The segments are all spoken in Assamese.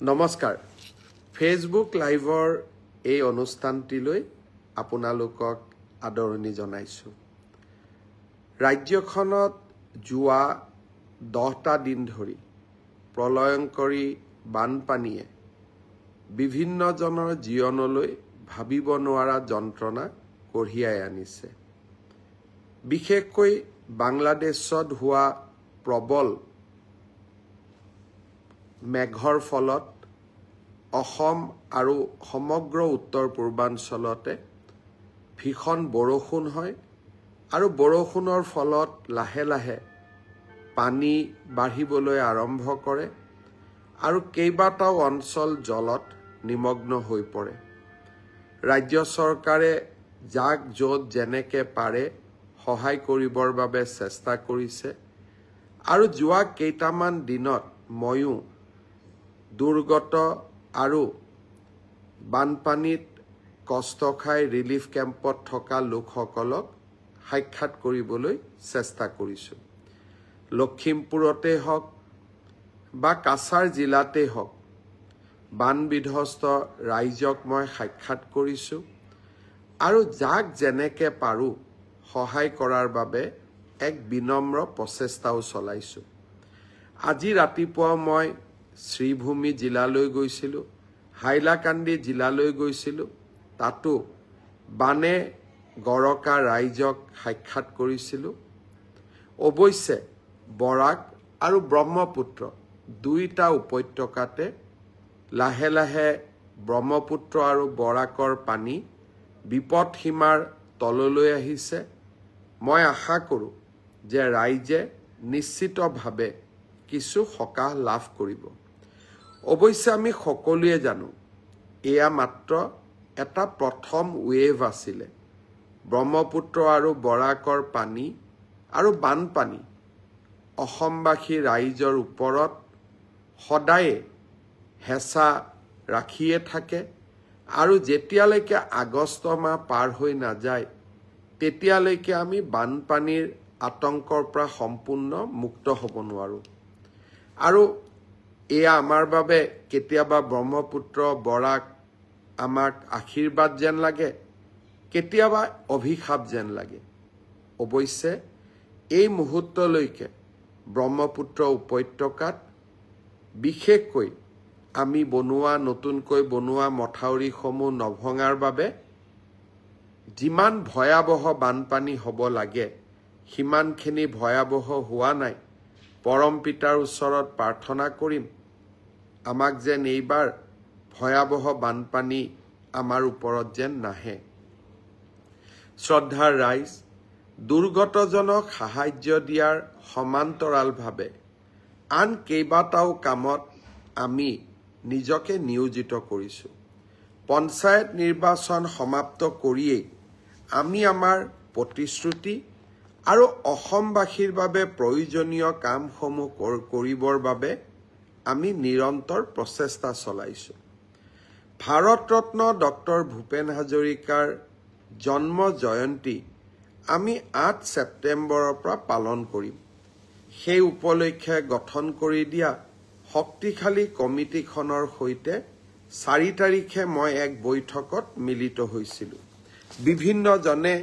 নমস্কাৰ ফেচবুক লাইভৰ এই অনুষ্ঠানটিলৈ আপোনালোকক আদৰণি জনাইছো ৰাজ্যখনত যোৱা 10টা দিন ধৰি প্ৰলয়ংকৰী বানপানীয়ে বিভিন্ন জনৰ জীৱনলৈ ভাবিব নোৱাৰা যন্ত্ৰণা কঢ়িয়াই আনিছে বিশেষকৈ বাংলাদেশত হোৱা প্ৰবল মেঘৰ ফলত অসম আৰু সমগ্ৰ উত্তৰ পূৰ্বাঞ্চলতে ভীষণ বৰষুণ হয় আৰু বৰষুণৰ ফলত লাহে লাহে পানী বাঢ়িবলৈ আৰম্ভ কৰে আৰু কেইবাটাও অঞ্চল জলত নিমগ্ন হৈ পৰে ৰাজ্য চৰকাৰে যাক য'ত যেনেকে পাৰে সহায় কৰিবৰ বাবে চেষ্টা কৰিছে আৰু যোৱা কেইটামান দিনত ময়ো দুৰ্গত আৰু বানপানীত কষ্ট খাই ৰিলিফ কেম্পত থকা লোকসকলক সাক্ষাৎ কৰিবলৈ চেষ্টা কৰিছো লখিমপুৰতে হওক বা কাছাৰ জিলাতে হওক বান বিধ্বস্ত ৰাইজক মই সাক্ষাৎ কৰিছো আৰু যাক যেনেকে পাৰো সহায় কৰাৰ বাবে এক বিনম্ৰ প্ৰচেষ্টাও চলাইছো আজি ৰাতিপুৱা মই শ্ৰীভূমি জিলালৈ গৈছিলো হাইলাকান্দি জিলালৈ গৈছিলো তাতো বানে গৰকা ৰাইজক সাক্ষাৎ কৰিছিলো অৱশ্যে বৰাক আৰু ব্ৰহ্মপুত্ৰ দুইটা উপত্যকাতে লাহে লাহে ব্ৰহ্মপুত্ৰ আৰু বৰাকৰ পানী বিপদ সীমাৰ তললৈ আহিছে মই আশা কৰো যে ৰাইজে নিশ্চিতভাৱে কিছু সকাহ লাভ কৰিব অৱশ্যে আমি সকলোৱে জানো এয়া মাত্ৰ এটা প্ৰথম ৱেভ আছিল ব্ৰহ্মপুত্ৰ আৰু বৰাকৰ পানী আৰু বানপানী অসমবাসী ৰাইজৰ ওপৰত সদায় হেঁচা ৰাখিয়ে থাকে আৰু যেতিয়ালৈকে আগষ্ট মাহ পাৰ হৈ নাযায় তেতিয়ালৈকে আমি বানপানীৰ আতংকৰ পৰা সম্পূৰ্ণ মুক্ত হ'ব নোৱাৰো আৰু এয়া আমাৰ বাবে কেতিয়াবা ব্ৰহ্মপুত্ৰ বৰাক আমাক আশীৰ্বাদ যেন লাগে কেতিয়াবা অভিশাপ যেন লাগে অৱশ্যে এই মুহূৰ্তলৈকে ব্ৰহ্মপুত্ৰ উপত্যকাত বিশেষকৈ আমি নতুনকৈ বনোৱা মথাউৰিসমূহ নভঙাৰ বাবে যিমান ভয়াবহ বানপানী হ'ব লাগে সিমানখিনি ভয়াবহ হোৱা নাই পৰম পিতাৰ ওচৰত প্ৰাৰ্থনা কৰিম আমাক যেন এইবাৰ ভয়াবহ বানপানী আমাৰ ওপৰত যেন নাহে শ্ৰদ্ধাৰ ৰাইজ দুৰ্গতজনক সাহায্য দিয়াৰ সমান্তৰালভাৱে আন কেইবাটাও কামত আমি নিজকে নিয়োজিত কৰিছো পঞ্চায়ত নিৰ্বাচন সমাপ্ত কৰিয়েই আমি আমাৰ প্ৰতিশ্ৰুতি আৰু অসমবাসীৰ বাবে প্ৰয়োজনীয় কামসমূহ কৰিবৰ বাবে আমি নিৰন্তৰ প্ৰচেষ্টা চলাইছো ভাৰত ৰত্ন ডক্টৰ ভূপেন হাজৰিকাৰ জন্ম জয়ন্তী আমি 8 ছেপ্টেম্বৰৰ পৰা পালন কৰিম সেই উপলক্ষে গঠন কৰি দিয়া শক্তিশালী কমিটিখনৰ সৈতে 4 তাৰিখে মই এক বৈঠকত মিলিত হৈছিলো বিভিন্ন জনে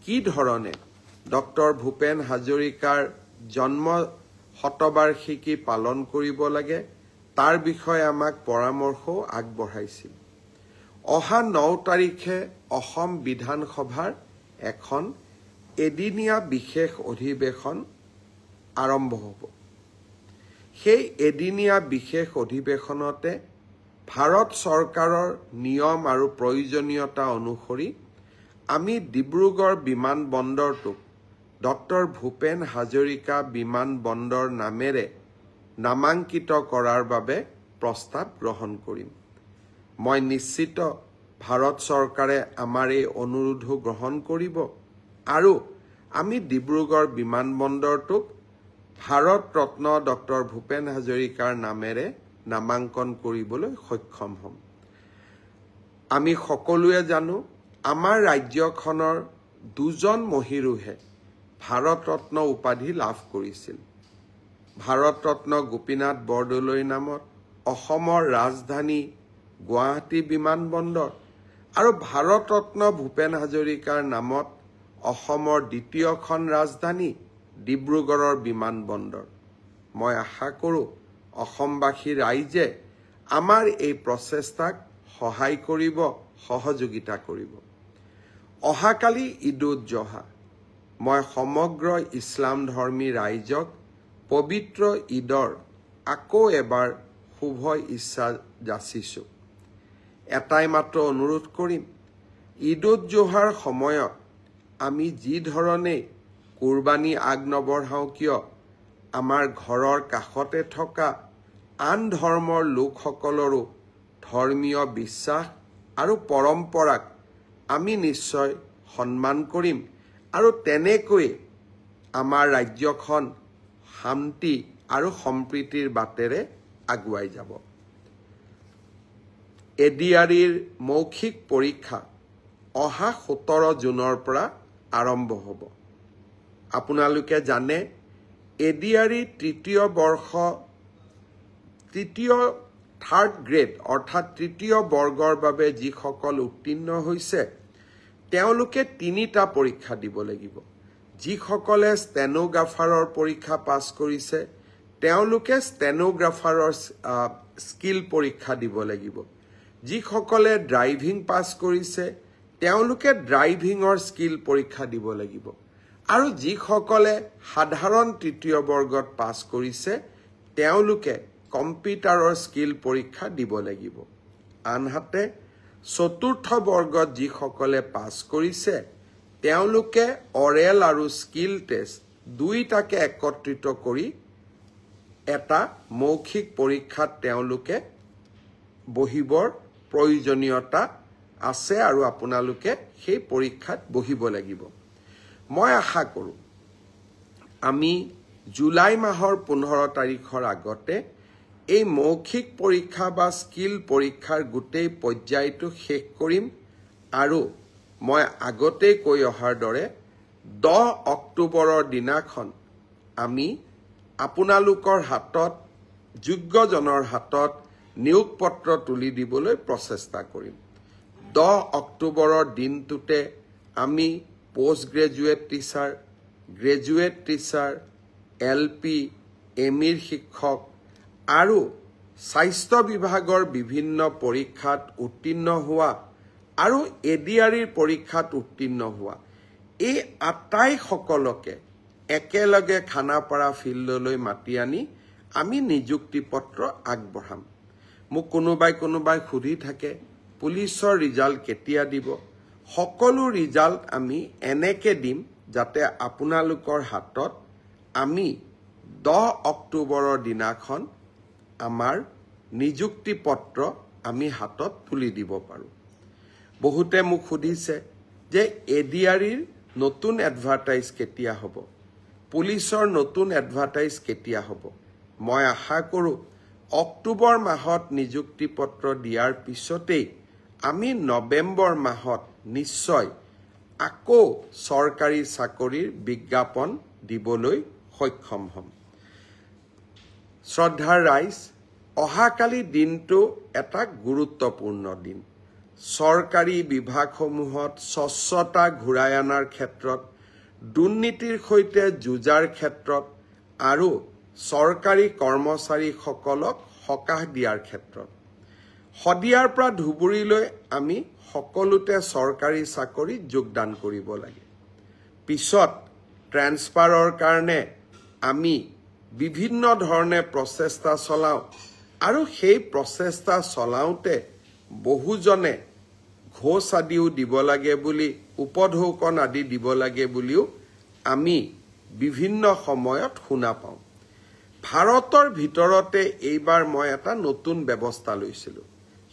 কি ধৰণে ডক্টৰ ভূপেন হাজৰিকাৰ জন্ম শতবাৰ্ষিকী পালন কৰিব লাগে তাৰ বিষয়ে আমাক পৰামৰ্শও আগবঢ়াইছিল অহা 9 তাৰিখে অসম বিধানসভাৰ এখন এদিনীয়া বিশেষ অধিৱেশন আৰম্ভ হ'ব সেই এদিনীয়া বিশেষ অধিৱেশনতে ভাৰত চৰকাৰৰ নিয়ম আৰু প্ৰয়োজনীয়তা অনুসৰি আমি ডিব্ৰুগড় বিমানবন্দৰটোক ডক্টৰ ভূপেন হাজৰিকা বিমানবন্দৰ নামেৰে নামাঙ্কিত কৰাৰ বাবে প্ৰস্তাৱ গ্ৰহণ কৰিম মই নিশ্চিত ভাৰত চৰকাৰে আমাৰ এই অনুৰোধ গ্ৰহণ কৰিব আৰু আমি ডিব্ৰুগড় বিমানবন্দৰটোক ভাৰত ৰত্ন ডক্টৰ ভূপেন হাজৰিকাৰ নামেৰে নামাঙ্কন কৰিবলৈ সক্ষম হ'ম আমি সকলোৱে জানো আমাৰ ৰাজ্যখনৰ দুজন মহিৰুহে ভাৰত ৰত্ন উপাধি লাভ কৰিছিল ভাৰত ৰত্ন গোপীনাথ বৰদলৈৰ নামত অসমৰ ৰাজধানী গুৱাহাটী বিমানবন্দৰ আৰু ভাৰতৰত্ন ভূপেন হাজৰিকাৰ নামত অসমৰ দ্বিতীয়খন ৰাজধানী ডিব্ৰুগড়ৰ বিমানবন্দৰ। মই আশা কৰোঁ অসমবাসী ৰাইজে আমাৰ এই প্ৰচেষ্টাক সহায় কৰিব, সহযোগিতা কৰিব। অহাকালি ঈদ-উজ-জোহা। মই সমগ্ৰ ইছলাম ধৰ্মী ৰাইজক পবিত্ৰ ঈদৰ আকৌ এবাৰ শুভ ইচ্ছা যাচিছোঁ। এটাই মাত্ৰ অনুৰোধ কৰিম, ঈদ-উজ-জোহাৰ সময়ত আমি যি ধৰণে কুৰবানী আগ নবঢ়াওঁ কিয়, আমাৰ ঘৰৰ কাষতে থকা আন ধৰ্মৰ লোকসকলৰো ধৰ্মীয় বিশ্বাস আৰু পৰম্পৰাক আমি নিশ্চয় সন্মান কৰিম আৰু তেনেকৈ আমাৰ ৰাজ্যখন শান্তি আৰু সম্প্ৰীতিৰ বাটেৰে আগুৱাই যাব। এডিআৰিৰ মৌখিক পৰীক্ষা অহা 17 জুনৰ পৰা আৰম্ভ হ'ব। আপোনালোকে জানে এডিআৰি থাৰ্ড গ্ৰেড অৰ্থাৎ তৃতীয় বৰ্গৰ বাবে যিসকল উত্তীৰ্ণ হৈছে তেওঁলোকে 3টা পৰীক্ষা দিব লাগিব। যিসকলে ষ্টেনোগ্ৰাফাৰৰ পৰীক্ষা পাছ কৰিছে তেওঁলোকে ষ্টেনোগ্ৰাফাৰৰ স্কিল পৰীক্ষা দিব লাগিব। যিসকলে ড্ৰাইভিং পাছ কৰিছে তেওঁলোকে ড্ৰাইভিঙৰ স্কিল পৰীক্ষা দিব লাগিব। আৰু যিসকলে সাধাৰণ তৃতীয় বৰ্গত পাছ কৰিছে তেওঁলোকে কম্পিউটাৰৰ স্কিল পৰীক্ষা দিব লাগিব। আনহাতে চতুৰ্থ বৰ্গত যিসকলে পাছ কৰিছে তেওঁলোকে অৰেল আৰু স্কিল টেষ্ট দুইটাকে একত্ৰিত কৰি এটা মৌখিক পৰীক্ষাত তেওঁলোকে বহিবৰ প্ৰয়োজনীয়তা আছে আৰু আপোনালোকে সেই পৰীক্ষাত বহিব লাগিব। মই আশা কৰোঁ আমি জুলাই মাহৰ 15 তাৰিখৰ আগতে এই মৌখিক পৰীক্ষা বা স্কিল পৰীক্ষাৰ গোটেই পৰ্যায়টো শেষ কৰিম আৰু মই আগতেই কৈ অহাৰ দৰে 10 অক্টোবৰৰ দিনাখন আমি আপোনালোকৰ হাতত যোগ্যজনৰ হাতত নিয়োগ পত্ৰ তুলি দিবলৈ প্ৰচেষ্টা কৰিম। 10 অক্টোবৰৰ দিনটোতে আমি post graduate teacher, graduate teacher, LP, ME শিক্ষক আৰু স্বাস্থ্য বিভাগৰ বিভিন্ন পৰীক্ষাত উত্তীৰ্ণ হোৱা আৰু এডিআৰিৰ পৰীক্ষাত উত্তীৰ্ণ হোৱা এই আটাইসকলকে একেলগে খানাপাৰা ফিল্ডলৈ মাতি আনি আমি নিযুক্তি পত্ৰ আগবঢ়াম। মোক কোনোবাই সুধি থাকে পুলিচৰ ৰিজাল্ট কেতিয়া দিব। সকলো ৰিজাল্ট আমি এনেকে দিম যাতে আপোনালোকৰ হাতত আমি 10 অক্টোবৰৰ দিনাখন আমাৰ নিযুক্তি পত্ৰ আমি হাতত তুলি দিব পাৰোঁ। বহুতে মোক সুধিছে যে এডিআৰিৰ নতুন এডভাৰটাইজ কেতিয়া হ'ব, পুলিচৰ নতুন এডভাৰটাইজ কেতিয়া হ'ব। মই আশা কৰোঁ অক্টোবৰ মাহত নিযুক্তি পত্ৰ দিয়াৰ পিছতেই আমি নৱেম্বৰ মাহত নিশ্চয় আকৌ চৰকাৰী চাকৰিৰ বিজ্ঞাপন দিবলৈ সক্ষম হ'ম। শ্ৰদ্ধাৰ ৰাইজ, অহাকালি দিনটো এটা গুৰুত্বপূৰ্ণ দিন। চৰকাৰী বিভাগসমূহত স্বচ্ছতা ঘূৰাই অনাৰ ক্ষেত্ৰত, দুৰ্নীতিৰ সৈতে যুঁজাৰ ক্ষেত্ৰত আৰু চৰকাৰী কৰ্মচাৰীসকলক সকাহ দিয়াৰ ক্ষেত্ৰত শদিয়াৰ পৰা ধুবুৰীলৈ আমি সকলোতে চৰকাৰী চাকৰিত যোগদান কৰিব লাগে। পিছত ট্ৰেন্সফাৰৰ কাৰণে আমি বিভিন্ন ধৰণে প্ৰচেষ্টা চলাওঁ আৰু সেই প্ৰচেষ্টা চলাওঁতে বহুজনে ঘোষ আদিও দিব লাগে বুলি, উপঢৌকন আদি দিব লাগে বুলিও আমি বিভিন্ন সময়ত শুনা পাওঁ। ভাৰতৰ ভিতৰতে এইবাৰ মই এটা নতুন ব্যৱস্থা লৈছিলোঁ।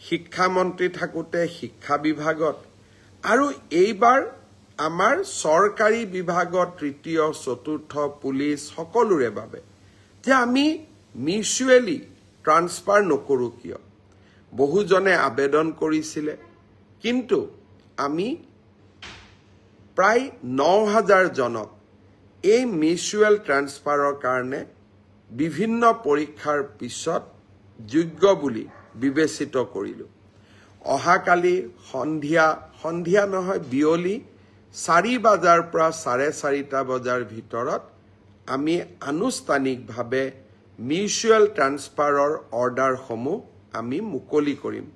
শিক্ষামন্ত্ৰী থাকোঁতে শিক্ষা বিভাগত আৰু এইবাৰ আমাৰ চৰকাৰী বিভাগত তৃতীয়, চতুৰ্থ, পুলিচ সকলোৰে বাবে যে আমি মিউচুৱেলি ট্ৰান্সফাৰ নকৰোঁ কিয়। বহুজনে আবেদন কৰিছিলে কিন্তু আমি প্ৰায় 9,000 জনক এই মিউচুৱেল ট্ৰান্সফাৰৰ কাৰণে বিভিন্ন পৰীক্ষাৰ পিছত যোগ্য বুলি বিবেচিত কৰিলোঁ। অহাকালি সন্ধিয়া নহয় বিয়লি 4 বজাৰ পৰা 4:30 বজাৰ ভিতৰত আমি আনুষ্ঠানিকভাৱে মিউচুৱেল ট্ৰান্সফাৰৰ অৰ্ডাৰসমূহ আমি মুকলি কৰিম।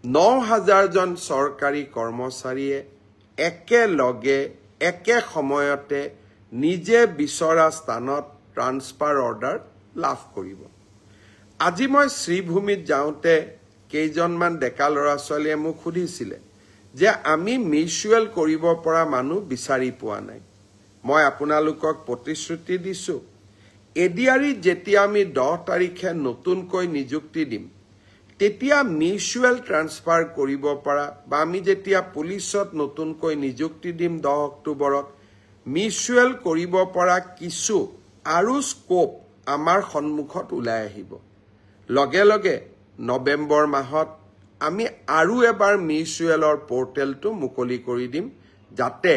9,000 জন চৰকাৰী কৰ্মচাৰীয়ে একেলগে একে সময়তে নিজে বিচৰা স্থানত ট্ৰান্সফাৰ অৰ্ডাৰ লাভ কৰিব। আজি মই শ্ৰীভূমিত যাওঁতে কেইজনমান ডেকা ল'ৰা ছোৱালীয়ে মোক সুধিছিলে যে আমি মিউচুৱেল কৰিব পৰা মানুহ বিচাৰি পোৱা নাই। মই আপোনালোকক প্ৰতিশ্ৰুতি দিছোঁ, এডিআৰিত যেতিয়া আমি 10 তাৰিখে নতুনকৈ নিযুক্তি দিম, তেতিয়া মিউচুৱেল ট্ৰান্সফাৰ কৰিব পৰা বা আমি যেতিয়া পুলিচত নতুনকৈ নিযুক্তি দিম 10 অক্টোবৰত, মিউচুৱেল কৰিব পৰা কিছু আৰু স্কোপ আমাৰ সন্মুখত ওলাই আহিব। লগে লগে নৱেম্বৰ মাহত আমি আৰু এবাৰ মিউচুৱেলৰ পৰ্টেলটো মুকলি কৰি দিম, যাতে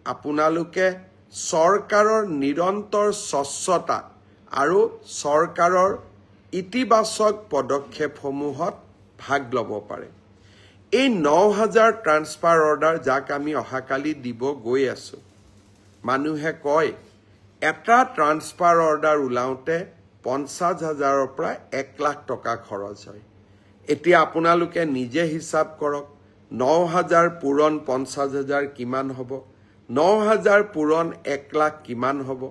আপোনালোকে চৰকাৰৰ নিৰন্তৰ স্বচ্ছতা আৰু চৰকাৰৰ ইতিবাচক পদক্ষেপসমূহত ভাগ ল'ব পাৰে। এই 9,000 ট্ৰান্সফাৰ অৰ্ডাৰ যাক আমি অহাকালি দিব গৈ আছোঁ, মানুহে কয় এটা ট্ৰান্সফাৰ অৰ্ডাৰ ওলাওঁতে 50,000ৰ পৰা 1 লাখ টকা খৰচ হয়। এতিয়া আপোনালোকে নিজে হিচাপ কৰক, 9,000 পূৰণ 50,000 কিমান হ'ব, 9,000 পূৰণ 1 লাখ কিমান হ'ব।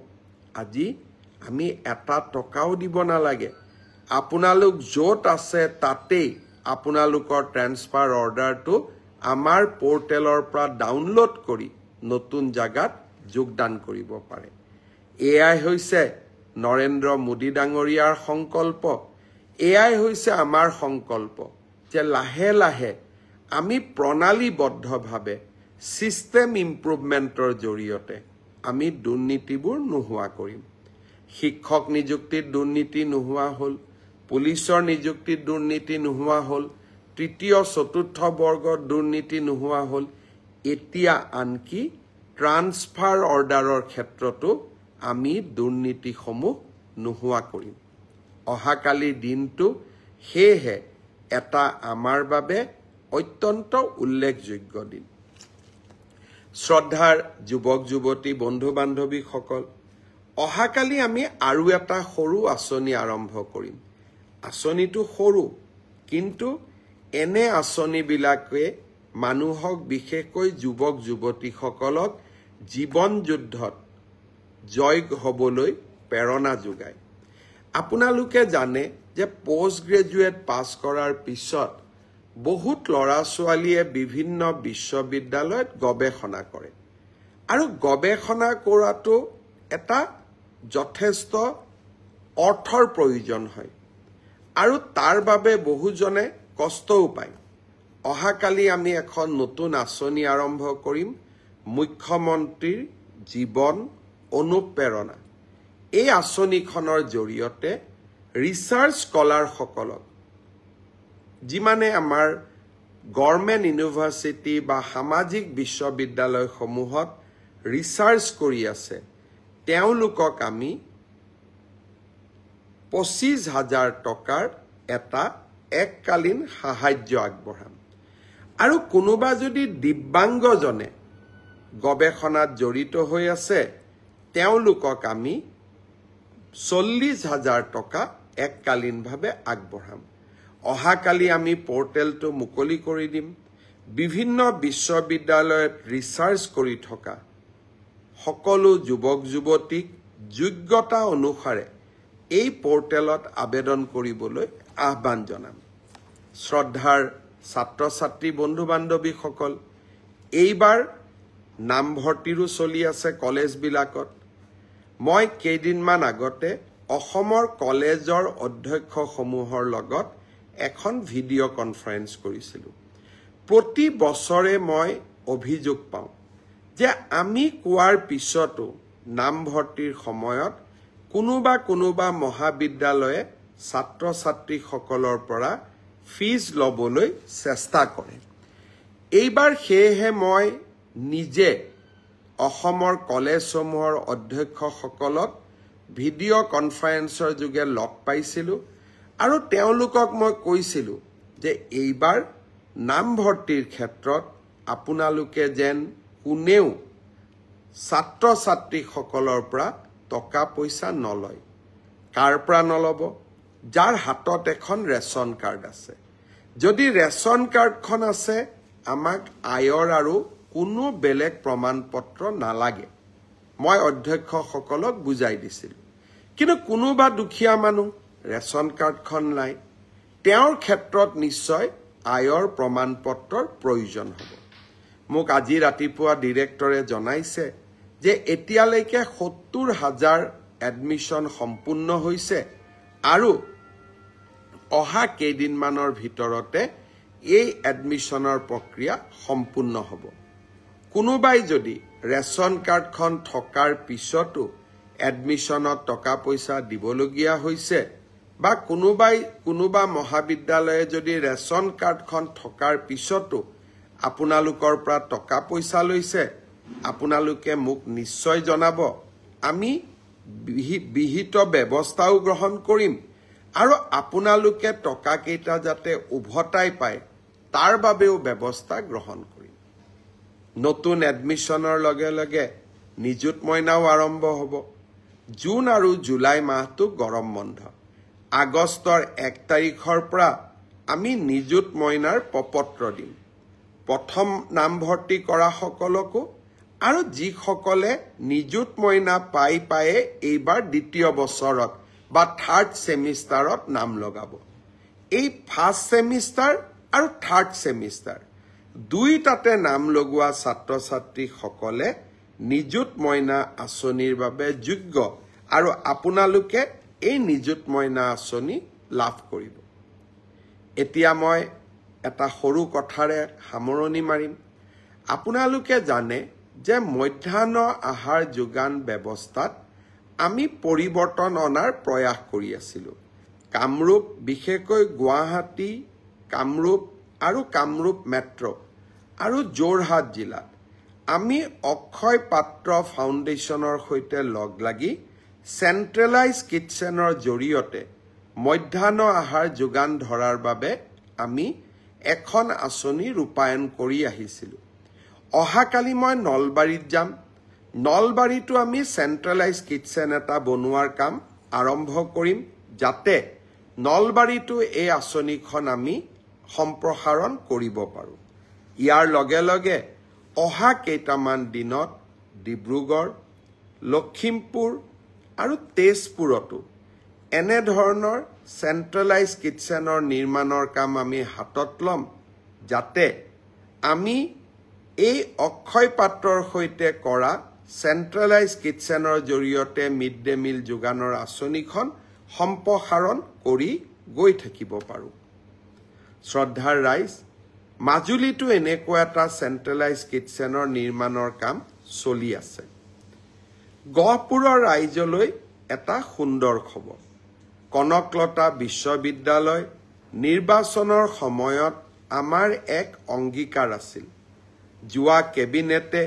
আজি আমি এটা টকাও দিব নালাগে, আপোনালোক য'ত আছে তাতেই আপোনালোকৰ ট্ৰান্সফাৰ অৰ্ডাৰটো আমাৰ পৰ্টেলৰ পৰা ডাউনলোড কৰি নতুন জাগাত যোগদান কৰিব পাৰে। এয়াই হৈছে নৰেন্দ্ৰ মোদী ডাঙৰীয়াৰ সংকল্প, এয়াই হৈছে আমাৰ সংকল্প যে লাহে লাহে আমি প্ৰণালীবদ্ধভাৱে ছিষ্টেম ইম্প্ৰুভমেণ্টৰ জৰিয়তে আমি দুৰ্নীতিবোৰ নোহোৱা কৰিম। শিক্ষক নিযুক্তিত দুৰ্নীতি নোহোৱা হ'ল, পুলিচৰ নিযুক্তিত দুৰ্নীতি নোহোৱা হ'ল, তৃতীয় চতুৰ্থ বৰ্গত দুৰ্নীতি নোহোৱা হ'ল। এতিয়া আনকি ট্ৰান্সফাৰ অৰ্ডাৰৰ ক্ষেত্ৰতো আমি দুৰ্নীতিসমূহ নোহোৱা কৰিম। অহাকালি দিনটো সেয়েহে এটা আমাৰ বাবে অত্যন্ত উল্লেখযোগ্য দিন। শ্ৰদ্ধাৰ যুৱক যুৱতী বন্ধু বান্ধৱীসকল, অহাকালি আমি আৰু এটা সৰু আঁচনি আৰম্ভ কৰিম। আঁচনিটো সৰু, কিন্তু এনে আঁচনিবিলাকে মানুহক, বিশেষকৈ যুৱক যুৱতীসকলক জীৱন যুদ্ধত জয় হ'বলৈ প্ৰেৰণা যোগায়। আপোনালোকে জানে যে পোষ্ট গ্ৰেজুৱেট পাছ কৰাৰ পিছত বহুত ল'ৰা ছোৱালীয়ে বিভিন্ন বিশ্ববিদ্যালয়ত গৱেষণা কৰে, আৰু গৱেষণা কৰাটো এটা যথেষ্ট অৰ্থৰ প্ৰয়োজন হয়, আৰু তাৰ বাবে বহুজনে কষ্টও পায়। অহাকালি আমি এখন নতুন আঁচনি আৰম্ভ কৰিম, মুখ্যমন্ত্ৰীৰ জীৱন অনুপ্ৰেৰণা। এই আঁচনিখনৰ জৰিয়তে ৰিচাৰ্চ স্কলাৰসকলক, যিমানে আমাৰ গভৰ্ণমেণ্ট ইউনিভাৰ্চিটি বা সামাজিক বিশ্ববিদ্যালয়সমূহত ৰিচাৰ্চ কৰি আছে, তেওঁলোকক আমি 25,000 টকাৰ এটা এককালীন সাহায্য আগবঢ়াম। আৰু কোনোবা যদি দিব্যাংগজনে গৱেষণাত জড়িত হৈ আছে, তেওঁলোকক আমি 40,000 টকা এককালীনভাৱে আগবঢ়াম। অহাকালি আমি পৰ্টেলটো মুকলি কৰি দিম। বিভিন্ন বিশ্ববিদ্যালয়ত ৰিচাৰ্চ কৰি থকা সকলো যুৱক যুৱতীক যোগ্যতা অনুসাৰে এই পৰ্টেলত আবেদন কৰিবলৈ আহ্বান জনাম। শ্ৰদ্ধাৰ ছাত্ৰ ছাত্ৰী বন্ধু বান্ধৱীসকল, এইবাৰ নামভৰ্তিৰো চলি আছে কলেজবিলাকত। মই কেইদিনমান আগতে অসমৰ কলেজৰ অধ্যক্ষসমূহৰ লগত এখন ভিডিঅ' কনফাৰেন্স কৰিছিলোঁ। প্ৰতি বছৰে মই অভিযোগ পাওঁ যে আমি কোৱাৰ পিছতো নামভৰ্তিৰ সময়ত কোনোবা মহাবিদ্যালয়ে ছাত্ৰ ছাত্ৰীসকলৰ পৰা ফিজ ল'বলৈ চেষ্টা কৰে। এইবাৰ সেয়েহে মই নিজে অসমৰ কলেজসমূহৰ অধ্যক্ষসকলক ভিডিঅ' কনফাৰেন্সৰ যোগে লগ পাইছিলোঁ, আৰু তেওঁলোকক মই কৈছিলো যে এইবাৰ নামভৰ্তিৰ ক্ষেত্ৰত আপোনালোকে যেন কোনেও ছাত্ৰ ছাত্ৰীসকলৰ পৰা টকা পইচা নলয় কাৰ পৰা নলব যাৰ হাতত এখন ৰেচন কাৰ্ড আছে যদি ৰেচন কাৰ্ডখন আছে আমাক আয়ৰ আৰু কোনো বেলেগ প্ৰমাণপত্ৰ নালাগে মই অধ্যক্ষসকলক বুজাই দিছিল কিন্তু কোনোবা দুখীয়া মানুহ ৰেচন কাৰ্ডখন নাই তেওঁৰ ক্ষেত্ৰত নিশ্চয় আয়ৰ প্ৰমাণপত্ৰৰ প্ৰয়োজন হ'ব মোক আজি ৰাতিপুৱা ডিৰেক্টৰে জনাইছে যে এতিয়ালৈকে ৭০,০০০ এডমিশন সম্পূৰ্ণ হৈছে আৰু অহা কেইদিনমানৰ ভিতৰতে এই এডমিশনৰ প্ৰক্ৰিয়া সম্পূৰ্ণ হ'ব কোনোবাই যদি ৰেচন কাৰ্ডখন থকাৰ পিছতো এডমিশনত টকা পইচা দিবলগীয়া হৈছে বা কোনোবা মহাবিদ্যালয়ে যদি ৰেচন কাৰ্ডখন থকাৰ পিছতো আপোনালোকৰ পৰা টকা পইচা লৈছে আপোনালোকে মোক নিশ্চয় জনাব আমি বিহিত ব্যৱস্থাও গ্ৰহণ কৰিম আৰু আপোনালোকে টকা কেইটা যাতে উভতাই পায় তাৰ বাবেও ব্যৱস্থা গ্ৰহণ কৰিম নতুন এডমিশনৰ লগে লগে নিযুত মইনাও আৰম্ভ হ'ব জুন আৰু জুলাই মাহটো গৰম বন্ধ আগষ্টৰ ১ তাৰিখৰ পৰা আমি নিযুত মইনাৰ প্ৰপত্ৰ দিম প্ৰথম নামভৰ্তি কৰা সকলকো আৰু যিসকলে নিযুত মইনা পায়ে এইবাৰ দ্বিতীয় বছৰত বা থাৰ্ড সেমিষ্টাৰত নাম লগাব এই ফাৰ্ষ্ট সেমিষ্টাৰ আৰু থাৰ্ড সেমিষ্টাৰ দুইটাতে নাম লগোৱা ছাত্ৰ ছাত্ৰীসকলে নিযুত মইনা আঁচনিৰ বাবে যোগ্য আৰু আপোনালোকে এই নিযুত মইনা আঁচনি লাভ কৰিব এতিয়া মই এটা সৰু কথাৰে সামৰণি মাৰিম আপোনালোকে জানে যে মধ্যাহ্ন আহাৰ যোগান ব্যৱস্থাত আমি পৰিৱৰ্তন অনাৰ প্ৰয়াস কৰি আছিলো কামৰূপ বিশেষকৈ গুৱাহাটী কামৰূপ আৰু কামৰূপ মেট্ৰ আৰু যোৰহাট জিলাত আমি অক্ষয় পাত্ৰ ফাউণ্ডেশ্যনৰ সৈতে লগ লাগি চেন্ট্ৰেলাইজ কিটচেনৰ জৰিয়তে মধ্যাহ্ন আহাৰ যোগান ধৰাৰ বাবে আমি এখন আঁচনি ৰূপায়ণ কৰি আহিছিলো অহাকালি মই নলবাৰীত যাম নলবাৰীতো আমি চেন্ট্ৰেলাইজ কিটচেন এটা বনোৱাৰ কাম আৰম্ভ কৰিম যাতে নলবাৰীতো এই আঁচনিখন আমি সম্প্ৰসাৰণ কৰিব পাৰো ইয়াৰ লগে লগে অহা কেইটামান দিনত ডিব্ৰুগড় লখিমপুৰ আৰু তেজপুৰতো এনে ধৰণৰ চেন্ট্ৰেলাইজ কিটচেনৰ নিৰ্মাণৰ কাম আমি হাতত লম যাতে আমি এই অক্ষয় পাত্ৰৰ সৈতে কৰা চেন্ট্ৰেলাইজ কিটচেনৰ জৰিয়তে মিড ডে মিল যোগানৰ আঁচনিখন সম্প্ৰসাৰণ কৰি গৈ থাকিব পাৰো শ্ৰদ্ধাৰ ৰাইজ মাজুলীতো এনেকুৱা এটা চেন্ট্ৰেলাইজ কিটচেনৰ নিৰ্মাণৰ কাম চলি আছে গহপুৰৰ ৰাইজলৈ এটা সুন্দৰ খবৰ কনকলতা বিশ্ববিদ্যালয় নিৰ্বাচনৰ সময়ত আমাৰ এক অংগীকাৰ আছিল যোৱা কেবিনেটে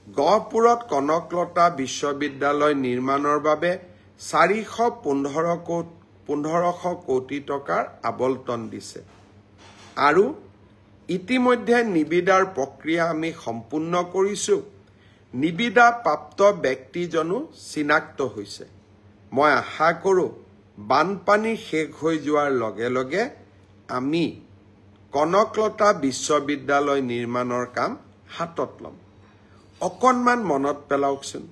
গহপুৰত কনকলতা বিশ্ববিদ্যালয় নিৰ্মাণৰ বাবে 415 কোটি টকাৰ আবণ্টন দিছে আৰু ইতিমধ্যে নিবিদাৰ প্ৰক্ৰিয়া আমি সম্পূৰ্ণ কৰিছো নিবিদা প্ৰাপ্ত ব্যক্তিজনো চিনাক্ত হৈছে মই আশা কৰো বানপানী শেষ হৈ যোৱাৰ লগে লগে আমি কনকলতা বিশ্ববিদ্যালয় নিৰ্মাণৰ কাম হাতত লম অকণমান মনত পেলাওকচোন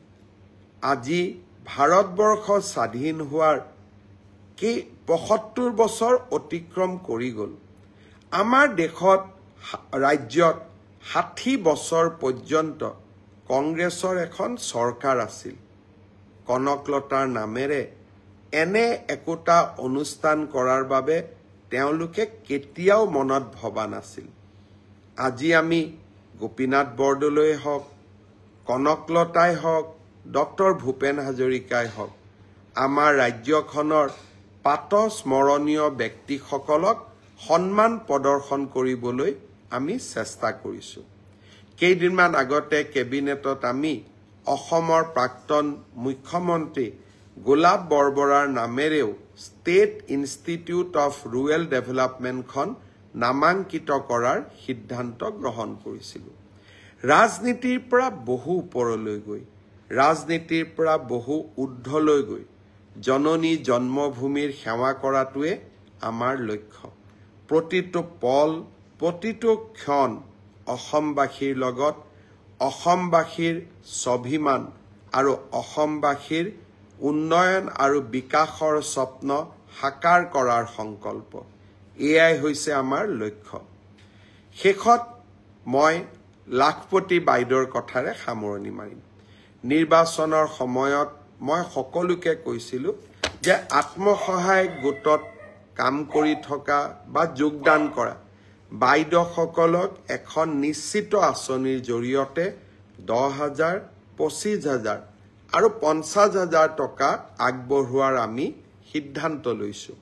আজি ভাৰতবৰ্ষ স্বাধীন হোৱাৰ ৭৫ বছৰ অতিক্ৰম কৰি গ'ল আমাৰ দেশত ৰাজ্যত ৬০ বছৰ পৰ্যন্ত কংগ্ৰেছৰ এখন চৰকাৰ আছিল কনকলতাৰ নামেৰে এনে একোটা অনুষ্ঠান কৰাৰ বাবে তেওঁলোকে কেতিয়াও মনত ভবা নাছিল আজি আমি গোপীনাথ বৰদলৈ হওক কনকলতাই হওক ডক্টৰ ভূপেন হাজৰিকাই হওক আমাৰ ৰাজ্যখনৰ পাত স্মৰণীয় ব্যক্তিসকলক সন্মান প্ৰদৰ্শন কৰিবলৈ আমি চেষ্টা কৰিছো কেইদিনমান আগতে কেবিনেটত আমি অসমৰ প্ৰাক্তন মুখ্যমন্ত্ৰী গোলাপ বৰবৰাৰ নামেৰেও ষ্টেট ইনষ্টিটিউট অফ ৰুৰেল ডেভেলপমেণ্টখন নামাঙ্কিত কৰাৰ সিদ্ধান্ত গ্ৰহণ কৰিছিলোঁ। ৰাজনীতিৰ পৰা বহু ওপৰলৈ গৈ, ৰাজনীতিৰ পৰা বহু ঊৰ্ধ্বলৈ গৈ জননী জন্মভূমিৰ সেৱা কৰাটোৱে আমাৰ লক্ষ্য। প্ৰতিটো পল, প্ৰতিটো ক্ষণ অসমবাসীৰ লগত, অসমবাসীৰ স্বাভিমান আৰু অসমবাসীৰ উন্নয়ন আৰু বিকাশৰ স্বপ্ন সাকাৰ কৰাৰ সংকল্প, এয়াই হৈছে আমাৰ লক্ষ্য। শেষত মই লাখপতি বাইদেউৰ কথাৰে সামৰণি মাৰিম। নিৰ্বাচনৰ সময়ত মই সকলোকে কৈছিলোঁ যে আত্মসহায়ক গোটত কাম কৰি থকা বা যোগদান কৰা বাইদেউসকলক এখন নিশ্চিত আঁচনিৰ জৰিয়তে 10,000, 25,000 আৰু 50,000 টকা আগবঢ়োৱাৰ আমি সিদ্ধান্ত লৈছোঁ।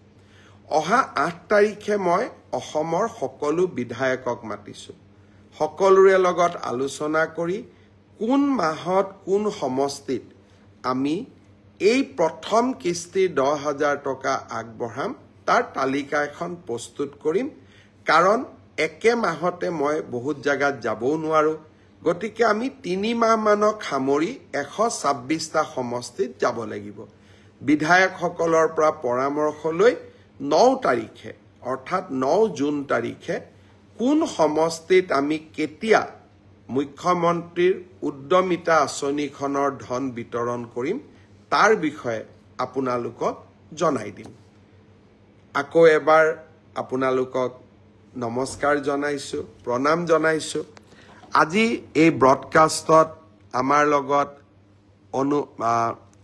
অহা 8 তাৰিখে মই অসমৰ সকলো বিধায়কক মাতিছোঁ। সকলোৰে লগত আলোচনা কৰি কোন মাহত কোন সমষ্টিত আমি এই প্ৰথম কিস্তিৰ 10,000 টকা আগবঢ়াম তাৰ তালিকা এখন প্ৰস্তুত কৰিম। কাৰণ একে মাহতে মই বহুত জাগাত যাবও নোৱাৰোঁ। গতিকে আমি 3 মাহমানক সামৰি 126টা সমষ্টিত যাব লাগিব। বিধায়কসকলৰ পৰা পৰামৰ্শ লৈ 9 তাৰিখে অৰ্থাৎ 9 জুন তাৰিখে কোন সমষ্টিত আমি কেতিয়া মুখ্যমন্ত্ৰীৰ উদ্যমিতা আঁচনিখনৰ ধন বিতৰণ কৰিম তাৰ বিষয়ে আপোনালোকক জনাই দিম। আকৌ এবাৰ আপোনালোকক নমস্কাৰ জনাইছোঁ, প্ৰণাম জনাইছোঁ। আজি এই ব্ৰডকাষ্টত আমাৰ লগত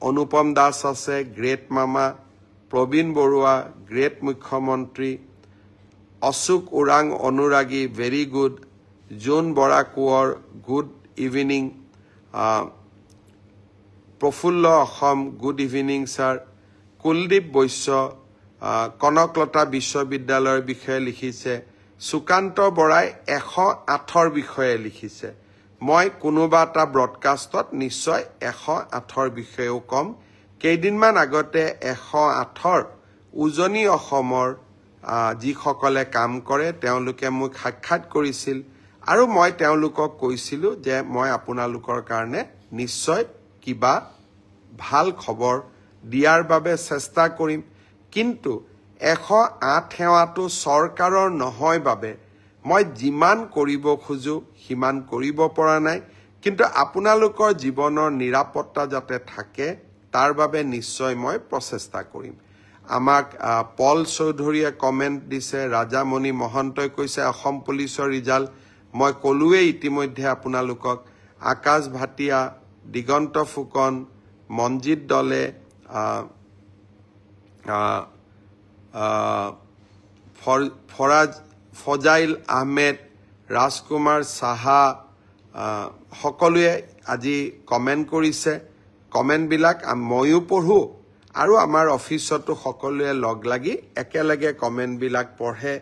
অনুপম দাস আছে, গ্ৰেট মামা, প্ৰবীণ বৰুৱা, গ্ৰেট মুখ্যমন্ত্ৰী, অশোক ওৰাং অনুৰাগী, very good, Jon Bora Konwar, good evening, Prafulla Asom, good evening sir, Kuldeep Baishya Kanaklata বিশ্ববিদ্যালয়ৰ বিষয়ে লিখিছে, সুকান্ত বৰাই 108ৰ বিষয়ে লিখিছে। মই কোনোবা এটা ব্ৰডকাষ্টত নিশ্চয় 108ৰ বিষয়েও কম। কেইদিনমান আগতে 108ৰ উজনি অসমৰ যিসকলে কাম কৰে তেওঁলোকে মোক সাক্ষাৎ কৰিছিল আৰু মই তেওঁলোকক কৈছিলোঁ যে মই আপোনালোকৰ কাৰণে নিশ্চয় কিবা ভাল খবৰ দিয়াৰ বাবে চেষ্টা কৰিম। কিন্তু 108 সেৱাটো চৰকাৰৰ নহয় বাবে মই যিমান কৰিব খোজো সিমান কৰিব পৰা নাই। কিন্তু আপোনালোকৰ জীৱনৰ নিৰাপত্তা যাতে থাকে তাৰ বাবে নিশ্চয় মই প্ৰচেষ্টা কৰিম। আমাক পল চৌধুৰীয়ে কমেণ্ট দিছে, ৰাজামণি মহন্তই কৈছে অসম পুলিচৰ ৰিজাল্ট মই ক'লোৱেই ইতিমধ্যে আপোনালোকক। আকাশ ভাটিয়া, দিগন্ত ফুকন, মনজিৎ দলে, ফজাইল আহমেদ, ৰাজকুমাৰ চাহা সকলোৱে আজি কমেণ্ট কৰিছে। কমেণ্টবিলাক ময়ো পঢ়োঁ আৰু আমাৰ অফিচতো সকলোৱে লগ লাগি একেলগে কমেণ্টবিলাক পঢ়ে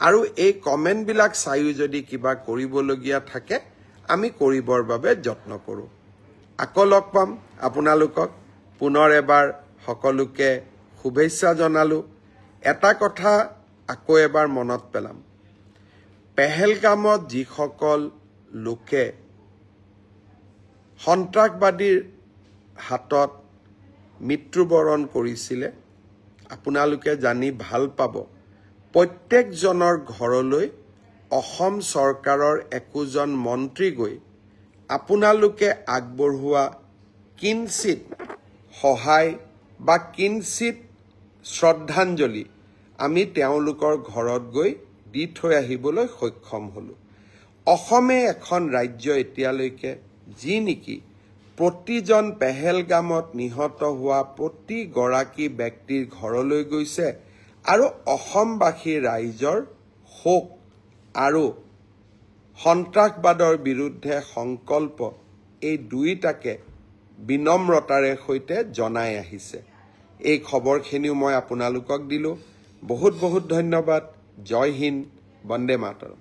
আৰু এই কমেণ্টবিলাক চাইও যদি কিবা কৰিবলগীয়া থাকে আমি কৰিবৰ বাবে যত্ন কৰোঁ। আকৌ লগ পাম আপোনালোকক। পুনৰ এবাৰ সকলোকে শুভেচ্ছা জনালোঁ। এটা কথা আকৌ এবাৰ মনত পেলাম, পেহেলগামত যিসকল লোকে সন্ত্ৰাসবাদীৰ হাতত মৃত্যুবৰণ কৰিছিলে আপোনালোকে জানি ভাল পাব। প্ৰত্যেকজনৰ ঘৰলৈ অসম চৰকাৰৰ একোজন মন্ত্ৰী গৈ আপোনালোকে আগবঢ়োৱা কিঞ্চিত সহায় বা কিঞ্চিত শ্ৰদ্ধাঞ্জলি আমি তেওঁলোকৰ ঘৰত গৈ দি থৈ আহিবলৈ সক্ষম হ'লোঁ। অসমে এখন ৰাজ্য এতিয়ালৈকে যি নেকি প্ৰতিজন পেহেলগামত নিহত হোৱা প্ৰতিগৰাকী ব্যক্তিৰ ঘৰলৈ গৈছে আৰু অসমবাসী ৰাইজৰ শোক আৰু সন্ত্ৰাসবাদৰ বিৰুদ্ধে সংকল্প এই দুইটাকে বিনম্ৰতাৰে সৈতে জনাই আহিছে। এই খবৰখিনিও মই আপোনালোকক দিলোঁ। বহুত বহুত ধন্যবাদ। জয় হিন্দ, বন্দে মাতৰম।